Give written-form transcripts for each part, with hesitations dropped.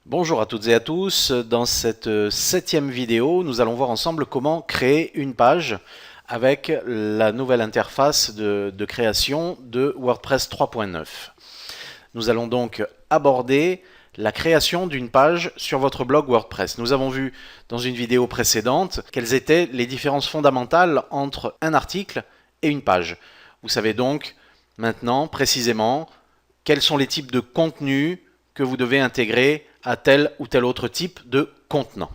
Bonjour à toutes et à tous, dans cette 7e vidéo, nous allons voir ensemble comment créer une page avec la nouvelle interface de création de WordPress 3.9. Nous allons donc aborder la création d'une page sur votre blog WordPress. Nous avons vu dans une vidéo précédente quelles étaient les différences fondamentales entre un article et une page. Vous savez donc maintenant précisément quels sont les types de contenus que vous devez intégrer à tel ou tel autre type de contenant.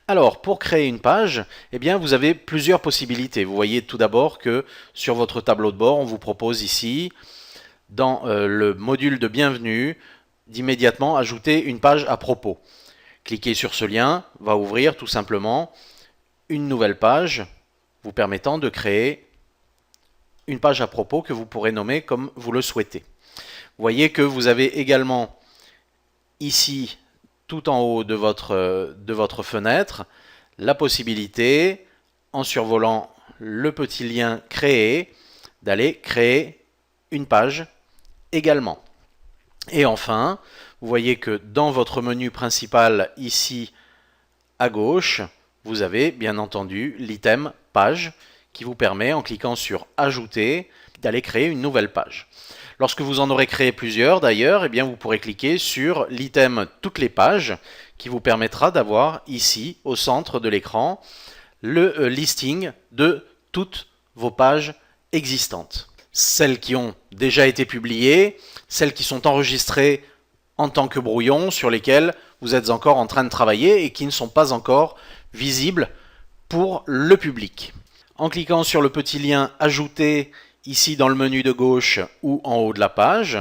Alors, pour créer une page, eh bien, vous avez plusieurs possibilités. Vous voyez tout d'abord que sur votre tableau de bord, on vous propose ici, dans le module de bienvenue, d'immédiatement ajouter une page à propos. Cliquez sur ce lien, va ouvrir tout simplement une nouvelle page vous permettant de créer une page à propos que vous pourrez nommer comme vous le souhaitez. Vous voyez que vous avez également ici, tout en haut de votre fenêtre, la possibilité, en survolant le petit lien créer, d'aller créer une page également. Et enfin, vous voyez que dans votre menu principal ici à gauche, vous avez bien entendu l'item page qui vous permet, en cliquant sur ajouter, d'aller créer une nouvelle page. Lorsque vous en aurez créé plusieurs d'ailleurs, eh bien vous pourrez cliquer sur l'item toutes les pages qui vous permettra d'avoir ici au centre de l'écran le listing de toutes vos pages existantes. Celles qui ont déjà été publiées, celles qui sont enregistrées en tant que brouillon sur lesquelles vous êtes encore en train de travailler et qui ne sont pas encore visibles pour le public. En cliquant sur le petit lien ajouter ici dans le menu de gauche ou en haut de la page,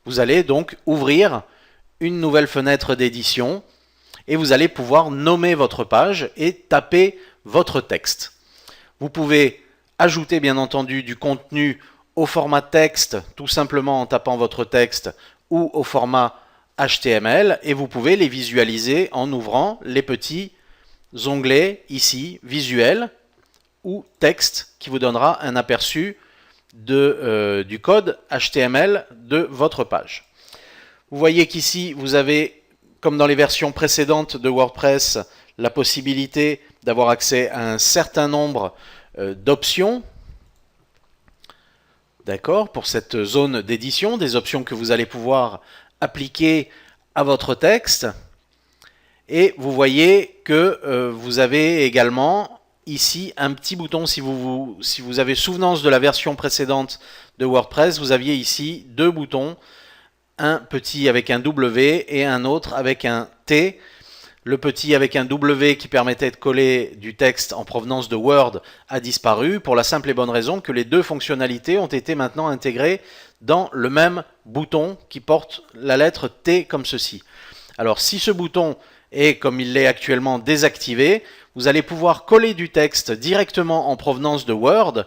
vous allez donc ouvrir une nouvelle fenêtre d'édition et vous allez pouvoir nommer votre page et taper votre texte. Vous pouvez ajouter bien entendu du contenu au format texte tout simplement en tapant votre texte ou au format HTML et vous pouvez les visualiser en ouvrant les petits onglets ici visuels ou texte qui vous donnera un aperçu du code HTML de votre page. Vous voyez qu'ici vous avez, comme dans les versions précédentes de WordPress, la possibilité d'avoir accès à un certain nombre d'options. D'accord, pour cette zone d'édition, des options que vous allez pouvoir appliquer à votre texte. Et vous voyez que vous avez également ici un petit bouton, si vous avez souvenance de la version précédente de WordPress, vous aviez ici deux boutons, un petit avec un W et un autre avec un T. Le petit avec un W qui permettait de coller du texte en provenance de Word a disparu pour la simple et bonne raison que les deux fonctionnalités ont été maintenant intégrées dans le même bouton qui porte la lettre T comme ceci. Alors si ce bouton est, comme il l'est actuellement, désactivé, vous allez pouvoir coller du texte directement en provenance de Word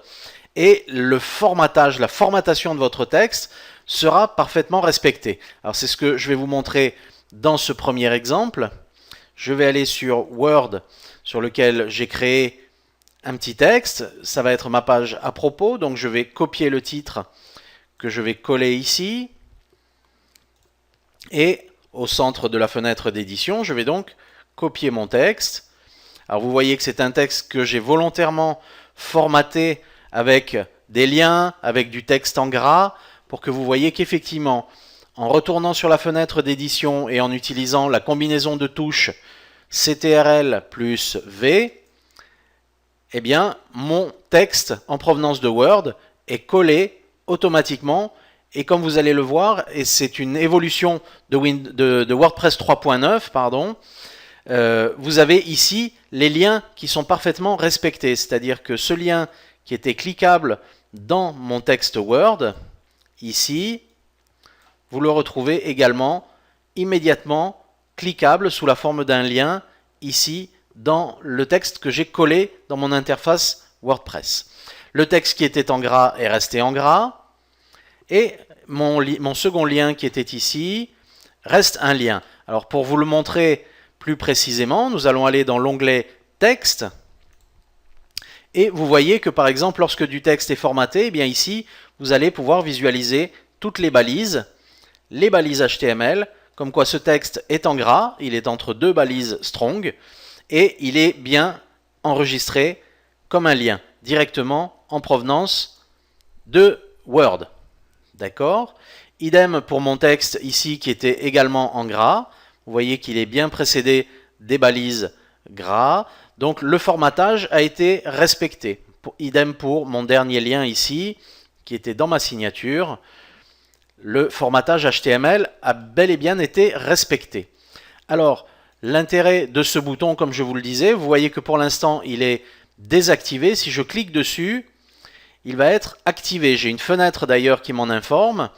et le formatage, la formatation de votre texte sera parfaitement respectée. Alors c'est ce que je vais vous montrer dans ce premier exemple. Je vais aller sur Word sur lequel j'ai créé un petit texte. Ça va être ma page à propos, donc je vais copier le titre que je vais coller ici. Et au centre de la fenêtre d'édition, je vais donc copier mon texte. Alors vous voyez que c'est un texte que j'ai volontairement formaté avec des liens, avec du texte en gras, pour que vous voyez qu'effectivement, en retournant sur la fenêtre d'édition et en utilisant la combinaison de touches CTRL plus V, eh bien, mon texte en provenance de Word est collé automatiquement. Et comme vous allez le voir, et c'est une évolution de WordPress 3.9, pardon, vous avez ici les liens qui sont parfaitement respectés. C'est-à-dire que ce lien qui était cliquable dans mon texte Word, ici, vous le retrouvez également immédiatement cliquable sous la forme d'un lien ici dans le texte que j'ai collé dans mon interface WordPress. Le texte qui était en gras est resté en gras. Et mon second lien qui était ici reste un lien. Alors pour vous le montrer plus précisément, nous allons aller dans l'onglet texte. Et vous voyez que par exemple, lorsque du texte est formaté, eh bien ici, vous allez pouvoir visualiser toutes les balises HTML comme quoi ce texte est en gras, il est entre deux balises strong, et il est bien enregistré comme un lien, directement en provenance de Word. D'accord? Idem pour mon texte ici qui était également en gras. Vous voyez qu'il est bien précédé des balises gras. Donc le formatage a été respecté. Idem pour mon dernier lien ici, qui était dans ma signature. Le formatage HTML a bel et bien été respecté. Alors, l'intérêt de ce bouton, comme je vous le disais, vous voyez que pour l'instant, il est désactivé. Si je clique dessus, il va être activé. J'ai une fenêtre d'ailleurs qui m'en informe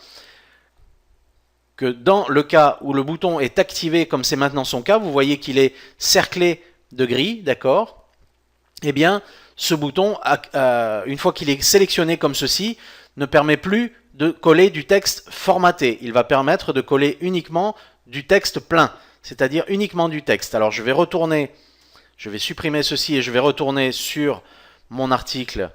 que dans le cas où le bouton est activé, comme c'est maintenant son cas, vous voyez qu'il est cerclé de gris, d'accord? Eh bien, ce bouton, une fois qu'il est sélectionné comme ceci, ne permet plus de coller du texte formaté. Il va permettre de coller uniquement du texte plein, c'est-à-dire uniquement du texte. Alors, je vais supprimer ceci et je vais retourner sur mon article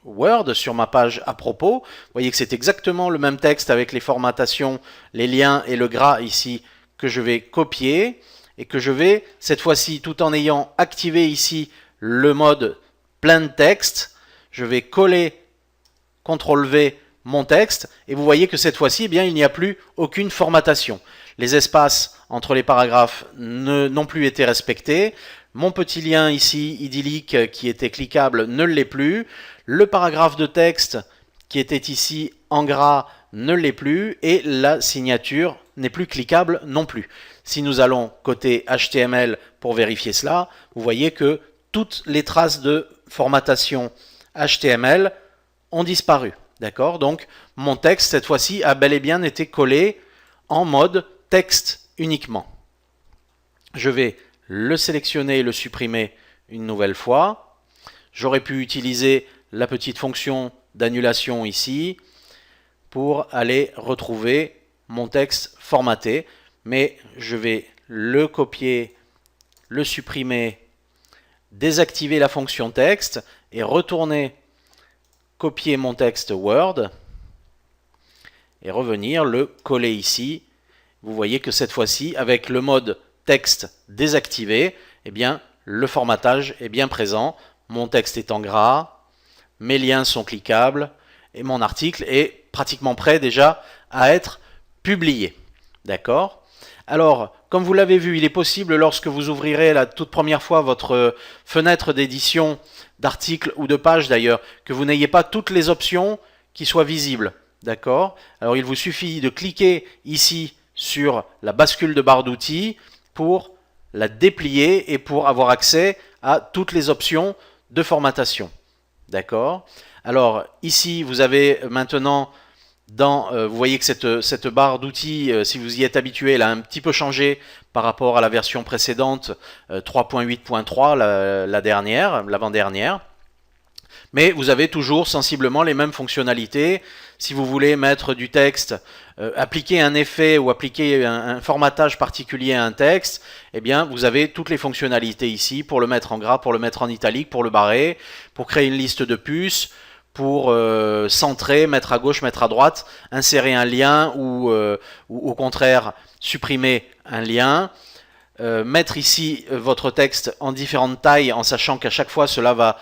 Word, sur ma page à propos. Vous voyez que c'est exactement le même texte avec les formatations, les liens et le gras ici que je vais copier et que je vais, cette fois-ci, tout en ayant activé ici le mode plein de texte, je vais coller CTRL-V mon texte et vous voyez que cette fois-ci, eh bien, il n'y a plus aucune formatation. Les espaces entre les paragraphes n'ont plus été respectés. Mon petit lien ici, idyllique, qui était cliquable, ne l'est plus. Le paragraphe de texte qui était ici en gras ne l'est plus. Et la signature n'est plus cliquable non plus. Si nous allons côté HTML pour vérifier cela, vous voyez que toutes les traces de formatation HTML ont disparu. D'accord? Donc, mon texte, cette fois-ci, a bel et bien été collé en mode texte uniquement. Je vais le sélectionner et le supprimer une nouvelle fois. J'aurais pu utiliser la petite fonction d'annulation ici pour aller retrouver mon texte formaté, mais je vais le copier, le supprimer, désactiver la fonction texte et retourner copier mon texte Word et revenir le coller ici. Vous voyez que cette fois-ci, avec le mode texte désactivé, eh bien, le formatage est bien présent. Mon texte est en gras, mes liens sont cliquables et mon article est pratiquement prêt déjà à être publié. D'accord? Alors, comme vous l'avez vu, il est possible lorsque vous ouvrirez la toute première fois votre fenêtre d'édition d'articles ou de pages d'ailleurs, que vous n'ayez pas toutes les options qui soient visibles. D'accord? Alors, il vous suffit de cliquer ici sur la bascule de barre d'outils pour la déplier et pour avoir accès à toutes les options de formatation. D'accord? Alors, ici, vous avez maintenant vous voyez que cette barre d'outils, si vous y êtes habitué, elle a un petit peu changé par rapport à la version précédente 3.8.3, la dernière, l'avant-dernière. Mais vous avez toujours sensiblement les mêmes fonctionnalités. Si vous voulez mettre du texte, appliquer un effet ou appliquer un formatage particulier à un texte, eh bien, vous avez toutes les fonctionnalités ici pour le mettre en gras, pour le mettre en italique, pour le barrer, pour créer une liste de puces, pour centrer, mettre à gauche, mettre à droite, insérer un lien ou au contraire supprimer un lien. Mettre ici votre texte en différentes tailles en sachant qu'à chaque fois cela va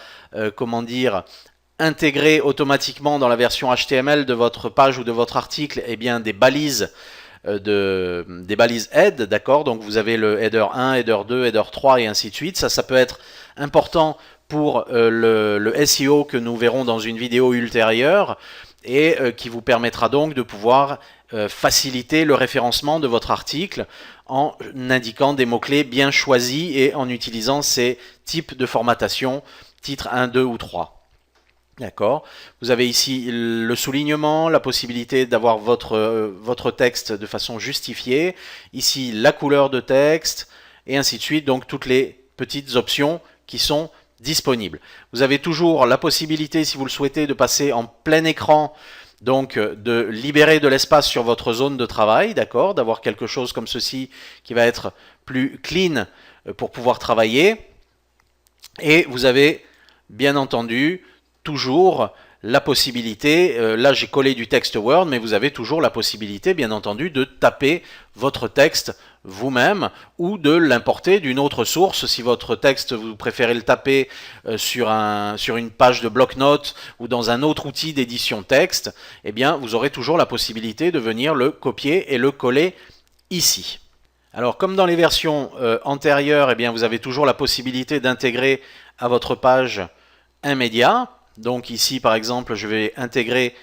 intégrer automatiquement dans la version HTML de votre page ou de votre article eh bien, des balises head, d'accord? Donc vous avez le header 1, header 2, header 3 et ainsi de suite. Ça peut être important pour le SEO que nous verrons dans une vidéo ultérieure et qui vous permettra donc de pouvoir faciliter le référencement de votre article en indiquant des mots-clés bien choisis et en utilisant ces types de formatation, titre 1, 2 ou 3. D'accord. Vous avez ici le soulignement, la possibilité d'avoir votre texte de façon justifiée, ici la couleur de texte et ainsi de suite, donc toutes les petites options qui sont disponibles. Vous avez toujours la possibilité, si vous le souhaitez, de passer en plein écran, donc de libérer de l'espace sur votre zone de travail, d'accord, d'avoir quelque chose comme ceci qui va être plus clean pour pouvoir travailler. Et vous avez bien entendu toujours la possibilité, là j'ai collé du texte Word, mais vous avez toujours la possibilité, bien entendu, de taper votre texte vous-même ou de l'importer d'une autre source. Si votre texte, vous préférez le taper sur une page de bloc-notes ou dans un autre outil d'édition texte, eh bien vous aurez toujours la possibilité de venir le copier et le coller ici. Alors comme dans les versions antérieures, eh bien, vous avez toujours la possibilité d'intégrer à votre page un média. Donc ici par exemple je vais intégrer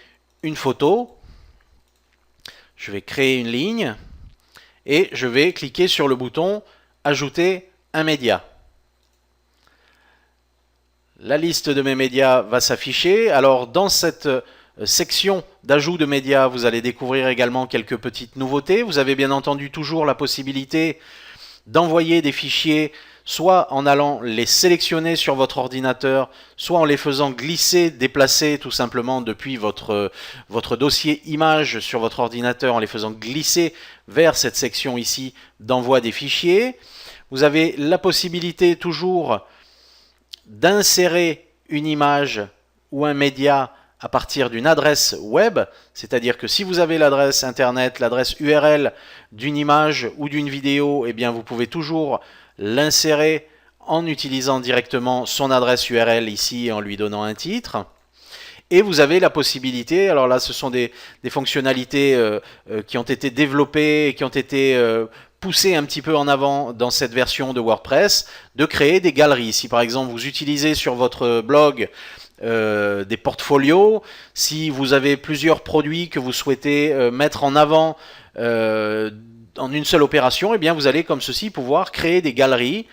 une photo, je vais créer une ligne et je vais cliquer sur le bouton ajouter un média. La liste de mes médias va s'afficher. Alors dans cette section d'ajout de médias, vous allez découvrir également quelques petites nouveautés. Vous avez bien entendu toujours la possibilité d'envoyer des fichiers soit en allant les sélectionner sur votre ordinateur, soit en les faisant glisser, déplacer tout simplement depuis votre dossier images sur votre ordinateur, en les faisant glisser vers cette section ici d'envoi des fichiers. Vous avez la possibilité toujours d'insérer une image ou un média à partir d'une adresse web, c'est-à-dire que si vous avez l'adresse internet, l'adresse URL d'une image ou d'une vidéo, eh bien vous pouvez toujours l'insérer en utilisant directement son adresse URL ici en lui donnant un titre. Et vous avez la possibilité, alors là ce sont des fonctionnalités qui ont été développées et qui ont été poussées un petit peu en avant dans cette version de WordPress, de créer des galeries. Si par exemple vous utilisez sur votre blog des portfolios, si vous avez plusieurs produits que vous souhaitez mettre en avant en une seule opération, eh bien vous allez comme ceci pouvoir créer des galeries,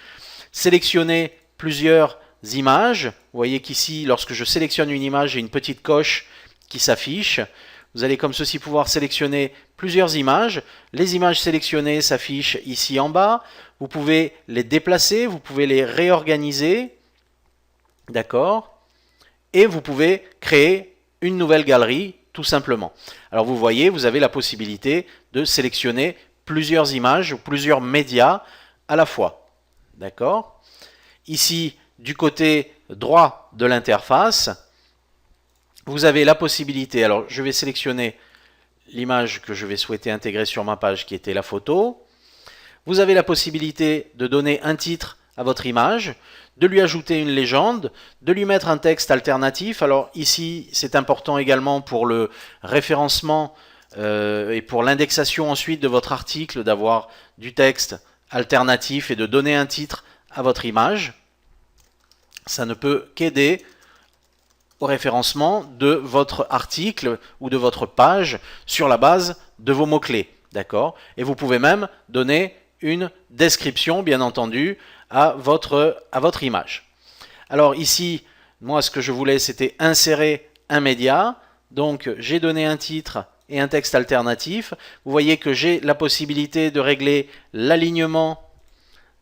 sélectionner plusieurs images. Vous voyez qu'ici, lorsque je sélectionne une image, j'ai une petite coche qui s'affiche. Vous allez comme ceci pouvoir sélectionner plusieurs images. Les images sélectionnées s'affichent ici en bas. Vous pouvez les déplacer, vous pouvez les réorganiser. D'accord ? Et vous pouvez créer une nouvelle galerie tout simplement. Alors vous voyez, vous avez la possibilité de sélectionner plusieurs images ou plusieurs médias à la fois. D'accord ? Ici, du côté droit de l'interface, vous avez la possibilité, alors je vais sélectionner l'image que je vais souhaiter intégrer sur ma page qui était la photo. Vous avez la possibilité de donner un titre à votre image, de lui ajouter une légende, de lui mettre un texte alternatif. Alors ici, c'est important également pour le référencement et pour l'indexation ensuite de votre article, d'avoir du texte alternatif et de donner un titre à votre image. Ça ne peut qu'aider au référencement de votre article ou de votre page sur la base de vos mots-clés. D'accord ? Et vous pouvez même donner une description, bien entendu, à votre image. Alors ici, moi ce que je voulais c'était insérer un média, donc j'ai donné un titre et un texte alternatif. Vous voyez que j'ai la possibilité de régler l'alignement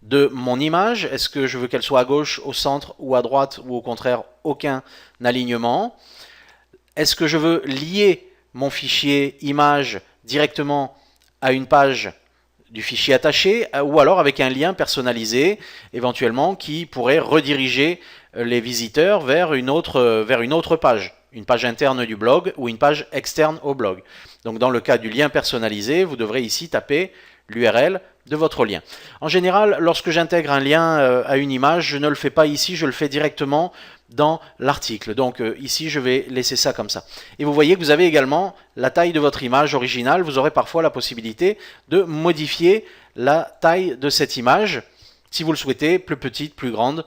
de mon image. Est-ce que je veux qu'elle soit à gauche, au centre ou à droite, ou au contraire aucun alignement? Est-ce que je veux lier mon fichier image directement à une page du fichier attaché ou alors avec un lien personnalisé éventuellement qui pourrait rediriger les visiteurs vers une autre page, une page interne du blog ou une page externe au blog. Donc dans le cas du lien personnalisé, vous devrez ici taper l'URL de votre lien. En général, lorsque j'intègre un lien à une image, je ne le fais pas ici, je le fais directement dans l'article. Donc ici, je vais laisser ça comme ça. Et vous voyez que vous avez également la taille de votre image originale. Vous aurez parfois la possibilité de modifier la taille de cette image, si vous le souhaitez, plus petite, plus grande.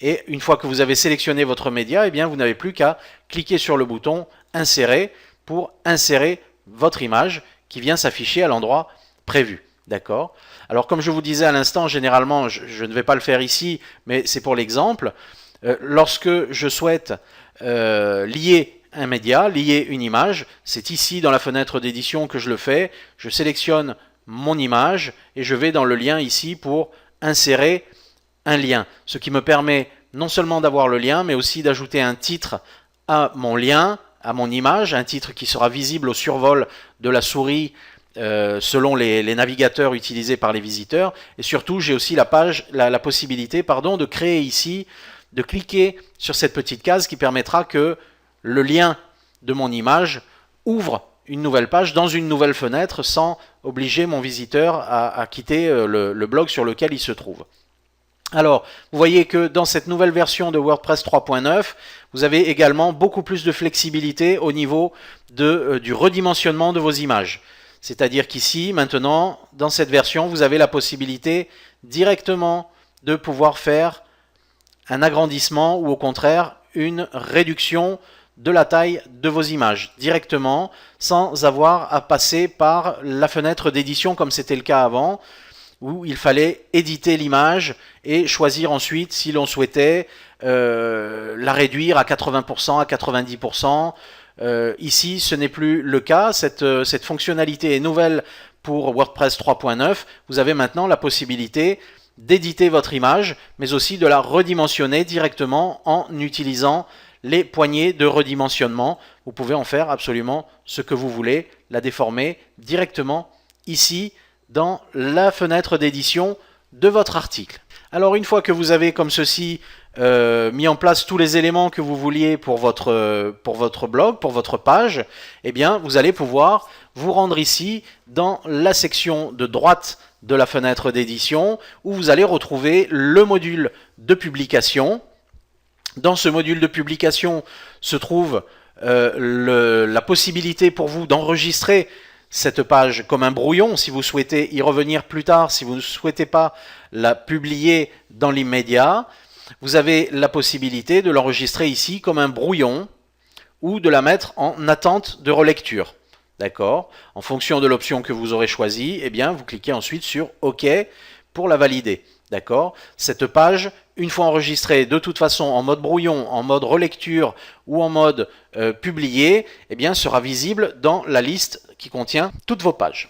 Et une fois que vous avez sélectionné votre média, eh bien, vous n'avez plus qu'à cliquer sur le bouton « Insérer » pour insérer votre image qui vient s'afficher à l'endroit prévu. D'accord ? Alors, comme je vous disais à l'instant, généralement, je ne vais pas le faire ici, mais c'est pour l'exemple. Lorsque je souhaite lier un média, lier une image, c'est ici dans la fenêtre d'édition que je le fais. Je sélectionne mon image et je vais dans le lien ici pour insérer un lien. Ce qui me permet non seulement d'avoir le lien, mais aussi d'ajouter un titre à mon lien, à mon image, un titre qui sera visible au survol de la souris selon les navigateurs utilisés par les visiteurs. Et surtout, j'ai aussi la possibilité de créer ici, de cliquer sur cette petite case qui permettra que le lien de mon image ouvre une nouvelle page dans une nouvelle fenêtre sans obliger mon visiteur à quitter le blog sur lequel il se trouve. Alors, vous voyez que dans cette nouvelle version de WordPress 3.9, vous avez également beaucoup plus de flexibilité au niveau du redimensionnement de vos images. C'est-à-dire qu'ici, maintenant, dans cette version, vous avez la possibilité directement de pouvoir faire un agrandissement ou au contraire une réduction de la taille de vos images directement sans avoir à passer par la fenêtre d'édition comme c'était le cas avant où il fallait éditer l'image et choisir ensuite si l'on souhaitait la réduire à 80%, à 90%. Ici, ce n'est plus le cas. Cette fonctionnalité est nouvelle pour WordPress 3.9. Vous avez maintenant la possibilité d'éditer votre image, mais aussi de la redimensionner directement en utilisant les poignées de redimensionnement. Vous pouvez en faire absolument ce que vous voulez, la déformer directement ici dans la fenêtre d'édition de votre article. Alors une fois que vous avez comme ceci mis en place tous les éléments que vous vouliez pour votre blog, pour votre page, eh bien vous allez pouvoir vous rendre ici dans la section de droite de la fenêtre d'édition où vous allez retrouver le module de publication. Dans ce module de publication se trouve la possibilité pour vous d'enregistrer cette page comme un brouillon si vous souhaitez y revenir plus tard, si vous ne souhaitez pas la publier dans l'immédiat. Vous avez la possibilité de l'enregistrer ici comme un brouillon ou de la mettre en attente de relecture. D'accord? En fonction de l'option que vous aurez choisie, eh bien, vous cliquez ensuite sur OK pour la valider. D'accord? Cette page, une fois enregistrée, de toute façon en mode brouillon, en mode relecture ou en mode publié, eh bien, sera visible dans la liste qui contient toutes vos pages.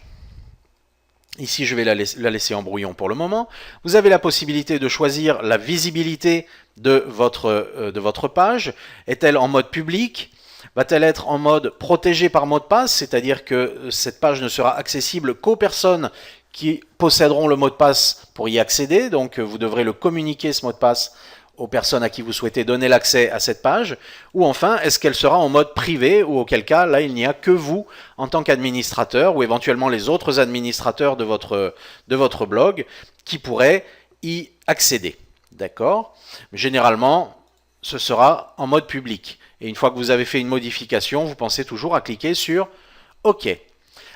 Ici, je vais la laisser en brouillon pour le moment. Vous avez la possibilité de choisir la visibilité de votre page. Est-elle en mode public? Va-t-elle être en mode protégé par mot de passe? C'est-à-dire que cette page ne sera accessible qu'aux personnes qui posséderont le mot de passe pour y accéder. Donc, vous devrez le communiquer, ce mot de passe, aux personnes à qui vous souhaitez donner l'accès à cette page, ou enfin, est-ce qu'elle sera en mode privé, ou auquel cas, là, il n'y a que vous, en tant qu'administrateur, ou éventuellement les autres administrateurs de votre blog, qui pourraient y accéder. D'accord? Généralement, ce sera en mode public. Et une fois que vous avez fait une modification, vous pensez toujours à cliquer sur OK.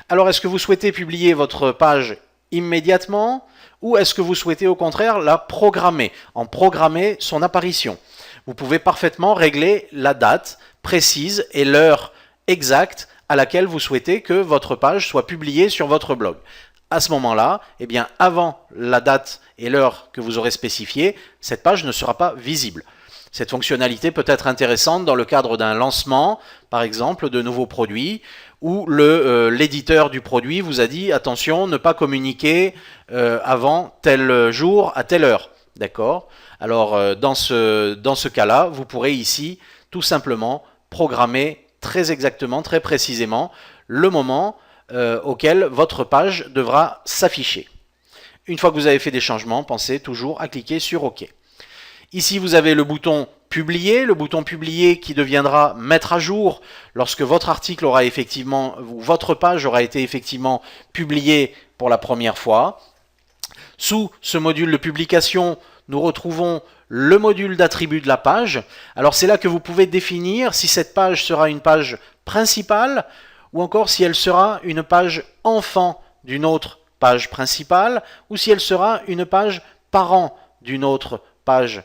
Alors, est-ce que vous souhaitez publier votre page immédiatement ou est-ce que vous souhaitez au contraire la programmer, en programmer son apparition? Vous pouvez parfaitement régler la date précise et l'heure exacte à laquelle vous souhaitez que votre page soit publiée sur votre blog. À ce moment-là, eh bien, avant la date et l'heure que vous aurez spécifiée, cette page ne sera pas visible. Cette fonctionnalité peut être intéressante dans le cadre d'un lancement, par exemple, de nouveaux produits, où l'éditeur du produit vous a dit « Attention, ne pas communiquer avant tel jour à telle heure ». D'accord? Alors, dans ce cas-là, vous pourrez ici tout simplement programmer très exactement, très précisément, le moment auquel votre page devra s'afficher. Une fois que vous avez fait des changements, pensez toujours à cliquer sur OK. Ici, vous avez le bouton publier qui deviendra mettre à jour lorsque votre article aura effectivement, ou votre page aura été effectivement publiée pour la première fois. Sous ce module de publication, nous retrouvons le module d'attribut de la page. Alors c'est là que vous pouvez définir si cette page sera une page principale ou encore si elle sera une page enfant d'une autre page principale ou si elle sera une page parent d'une autre page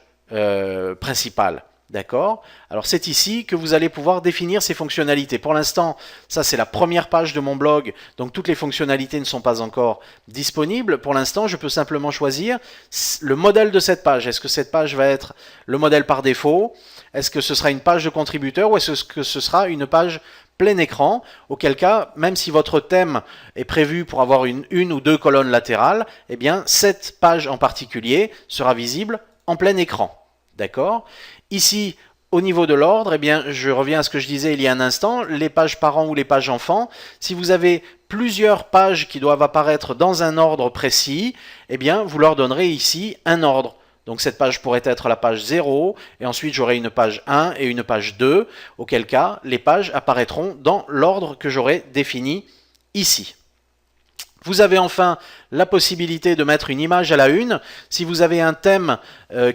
principale. D'accord? Alors c'est ici que vous allez pouvoir définir ces fonctionnalités. Pour l'instant, ça c'est la première page de mon blog, donc toutes les fonctionnalités ne sont pas encore disponibles. Pour l'instant, je peux simplement choisir le modèle de cette page. Est-ce que cette page va être le modèle par défaut? Est-ce que ce sera une page de contributeur ou est-ce que ce sera une page plein écran? Auquel cas, même si votre thème est prévu pour avoir une ou deux colonnes latérales, eh bien cette page en particulier sera visible en plein écran. D'accord? Ici, au niveau de l'ordre, eh bien, je reviens à ce que je disais il y a un instant, les pages parents ou les pages enfants. Si vous avez plusieurs pages qui doivent apparaître dans un ordre précis, eh bien, vous leur donnerez ici un ordre. Donc cette page pourrait être la page 0, et ensuite j'aurai une page 1 et une page 2, auquel cas les pages apparaîtront dans l'ordre que j'aurai défini ici. Vous avez enfin la possibilité de mettre une image à la une. Si vous avez un thème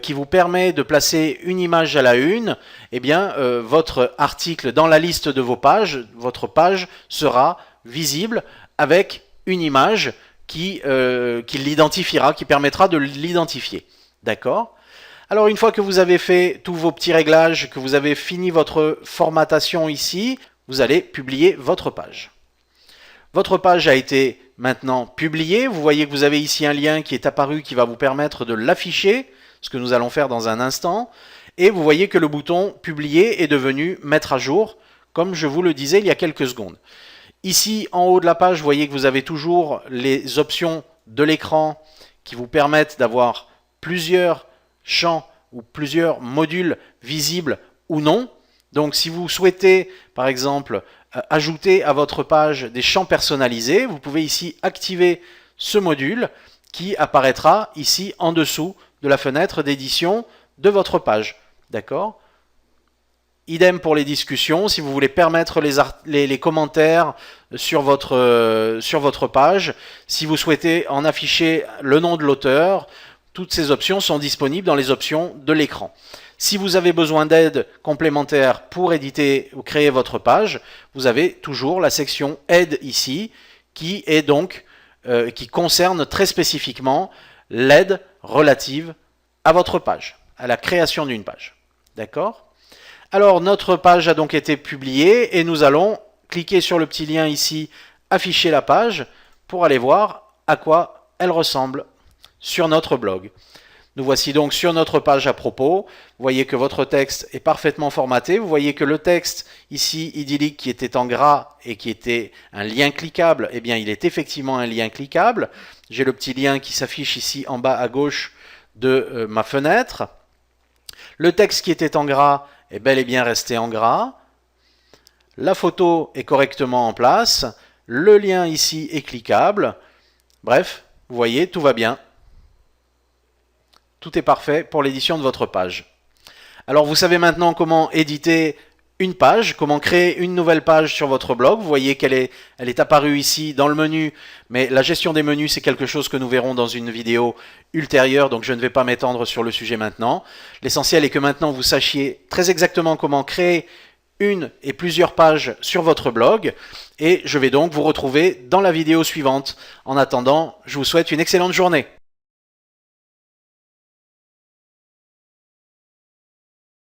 qui vous permet de placer une image à la une, eh bien votre article dans la liste de vos pages, votre page sera visible avec une image qui l'identifiera, qui permettra de l'identifier. D'accord ? Alors une fois que vous avez fait tous vos petits réglages, que vous avez fini votre formatation ici, vous allez publier votre page. Votre page a été maintenant publiée. Vous voyez que vous avez ici un lien qui est apparu qui va vous permettre de l'afficher, ce que nous allons faire dans un instant. Et vous voyez que le bouton publier est devenu mettre à jour, comme je vous le disais il y a quelques secondes. Ici, en haut de la page, vous voyez que vous avez toujours les options de l'écran qui vous permettent d'avoir plusieurs champs ou plusieurs modules visibles ou non. Donc si vous souhaitez, par exemple, ajouter à votre page des champs personnalisés, vous pouvez ici activer ce module qui apparaîtra ici en dessous de la fenêtre d'édition de votre page. D'accord ? Idem pour les discussions, si vous voulez permettre les commentaires sur votre page, si vous souhaitez en afficher le nom de l'auteur, toutes ces options sont disponibles dans les options de l'écran. Si vous avez besoin d'aide complémentaire pour éditer ou créer votre page, vous avez toujours la section aide ici, qui est donc qui concerne très spécifiquement l'aide relative à votre page, à la création d'une page. D'accord ? Alors notre page a donc été publiée et nous allons cliquer sur le petit lien ici, afficher la page, pour aller voir à quoi elle ressemble sur notre blog. Nous voici donc sur notre page à propos. Vous voyez que votre texte est parfaitement formaté. Vous voyez que le texte ici idyllique qui était en gras et qui était un lien cliquable, eh bien il est effectivement un lien cliquable. J'ai le petit lien qui s'affiche ici en bas à gauche de ma fenêtre. Le texte qui était en gras est bel et bien resté en gras. La photo est correctement en place. Le lien ici est cliquable. Bref, vous voyez, tout va bien. Tout est parfait pour l'édition de votre page. Alors vous savez maintenant comment éditer une page, comment créer une nouvelle page sur votre blog. Vous voyez qu'elle est apparue ici dans le menu, mais la gestion des menus c'est quelque chose que nous verrons dans une vidéo ultérieure, donc je ne vais pas m'étendre sur le sujet maintenant. L'essentiel est que maintenant vous sachiez très exactement comment créer une et plusieurs pages sur votre blog, et je vais donc vous retrouver dans la vidéo suivante. En attendant, je vous souhaite une excellente journée.